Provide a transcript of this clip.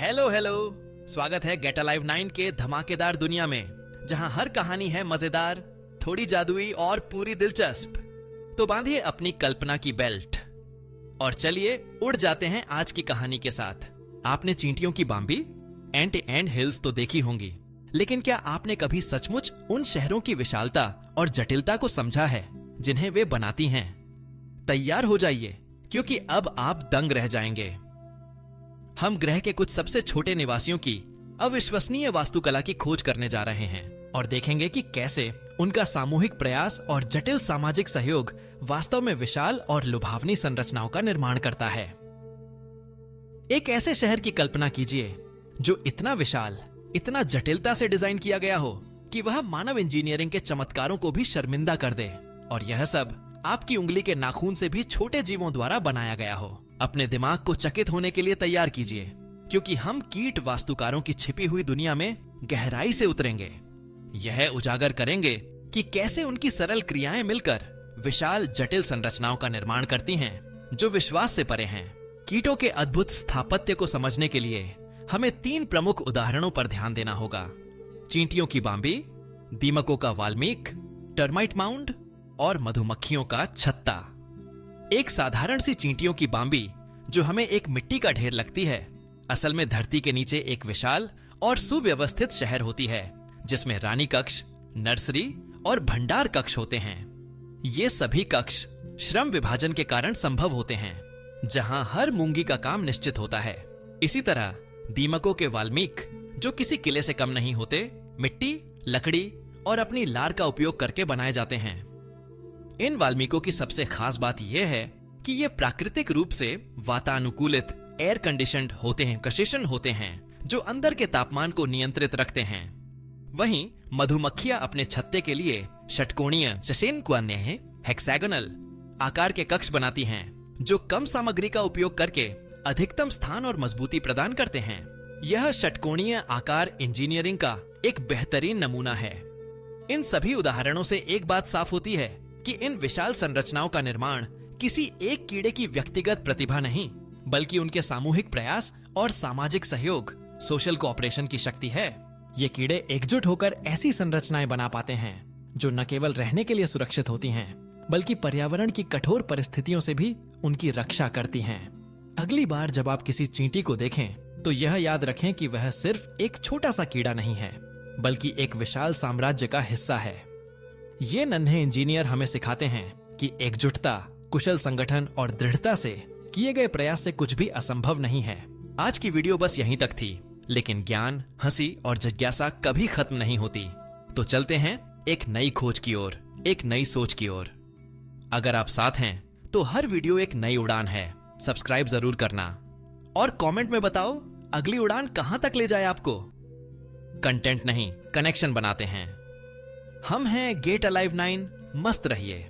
Hello hello. स्वागत है gate alive 9 के धमाकेदार दुनिया में, जहां हर कहानी है मजेदार, थोड़ी जादुई और पूरी दिलचस्प। तो बांधिए अपनी कल्पना की बेल्ट और चलिए उड़ जाते हैं आज की कहानी के साथ। आपने चींटियों की बाम्बी एंड हिल्स तो देखी होंगी, लेकिन क्या आपने कभी सचमुच उन शहरों की विशालता और जटिलता को समझा है जिन्हें वे बनाती हैं? तैयार हो जाइए, क्योंकि अब आप दंग रह जाएंगे। हम ग्रह के कुछ सबसे छोटे निवासियों की अविश्वसनीय वास्तुकला की खोज करने जा रहे हैं और देखेंगे कि कैसे उनका सामूहिक प्रयास और जटिल सामाजिक सहयोग वास्तव में विशाल और लुभावनी संरचनाओं का निर्माण करता है। एक ऐसे शहर की कल्पना कीजिए जो इतना विशाल, इतना जटिलता से डिजाइन किया गया हो कि वह मानव इंजीनियरिंग के चमत्कारों को भी शर्मिंदा कर दे, और यह सब आपकी उंगली के नाखून से भी छोटे जीवों द्वारा बनाया गया हो। अपने दिमाग को चकित होने के लिए तैयार कीजिए, क्योंकि हम कीट वास्तुकारों की छिपी हुई दुनिया में गहराई से उतरेंगे। यह उजागर करेंगे कि कैसे उनकी सरल क्रियाएं मिलकर विशाल जटिल संरचनाओं का निर्माण करती हैं, जो विश्वास से परे हैं। कीटों के अद्भुत स्थापत्य को समझने के लिए हमें 3 प्रमुख उदाहरणों पर ध्यान देना होगा: चींटियों की बाम्बी, दीमकों का वाल्मीक, टर्माइट माउंड और मधुमक्खियों का छत्ता। एक साधारण सी चींटियों की बाम्बी जो हमें एक मिट्टी का ढेर लगती है, असल में धरती के नीचे एक विशाल और सुव्यवस्थित शहर होती है, जिसमें रानी कक्ष, नर्सरी और भंडार कक्ष होते हैं। ये सभी कक्ष श्रम विभाजन के कारण संभव होते हैं, जहां हर मूंगी का काम निश्चित होता है। इसी तरह दीमकों के वाल्मीक, जो किसी किले से कम नहीं होते, मिट्टी, लकड़ी और अपनी लार का उपयोग करके बनाए जाते हैं। इन वाल्मीकों की सबसे खास बात यह है कि ये प्राकृतिक रूप से वातानुकूलित एयर कंडीशनड कशिशन होते हैं, जो अंदर के तापमान को नियंत्रित रखते हैं। वहीं मधुमक्खियां अपने छत्ते के लिए षटकोणीय हेक्सागोनल आकार के कक्ष बनाती हैं, जो कम सामग्री का उपयोग करके अधिकतम स्थान और मजबूती प्रदान करते हैं। यह षटकोणीय आकार इंजीनियरिंग का एक बेहतरीन नमूना है। इन सभी उदाहरणों से एक बात साफ होती है कि इन विशाल संरचनाओं का निर्माण किसी एक कीड़े की व्यक्तिगत प्रतिभा नहीं, बल्कि उनके सामूहिक प्रयास और सामाजिक सहयोग, सोशल कोऑपरेशन की शक्ति है। ये कीड़े एकजुट होकर ऐसी संरचनाएं बना पाते हैं जो न केवल रहने के लिए सुरक्षित होती हैं, बल्कि पर्यावरण की कठोर परिस्थितियों से भी उनकी रक्षा करती हैं। अगली बार जब आप किसी चींटी को देखें, तो यह याद रखें कि वह सिर्फ एक छोटा सा कीड़ा नहीं है, बल्कि एक विशाल साम्राज्य का हिस्सा है। ये नन्हे इंजीनियर हमें सिखाते हैं कि एकजुटता, कुशल संगठन और दृढ़ता से किए गए प्रयास से कुछ भी असंभव नहीं है। आज की वीडियो बस यहीं तक थी, लेकिन ज्ञान, हंसी और जिज्ञासा कभी खत्म नहीं होती। तो चलते हैं एक नई खोज की ओर, एक नई सोच की ओर। अगर आप साथ हैं तो हर वीडियो एक नई उड़ान है। सब्सक्राइब जरूर करना और कमेंट में बताओ अगली उड़ान कहां तक ले जाए आपको। कंटेंट नहीं, कनेक्शन बनाते हैं। हम हैं गेट अलाइव 9। मस्त रहिए।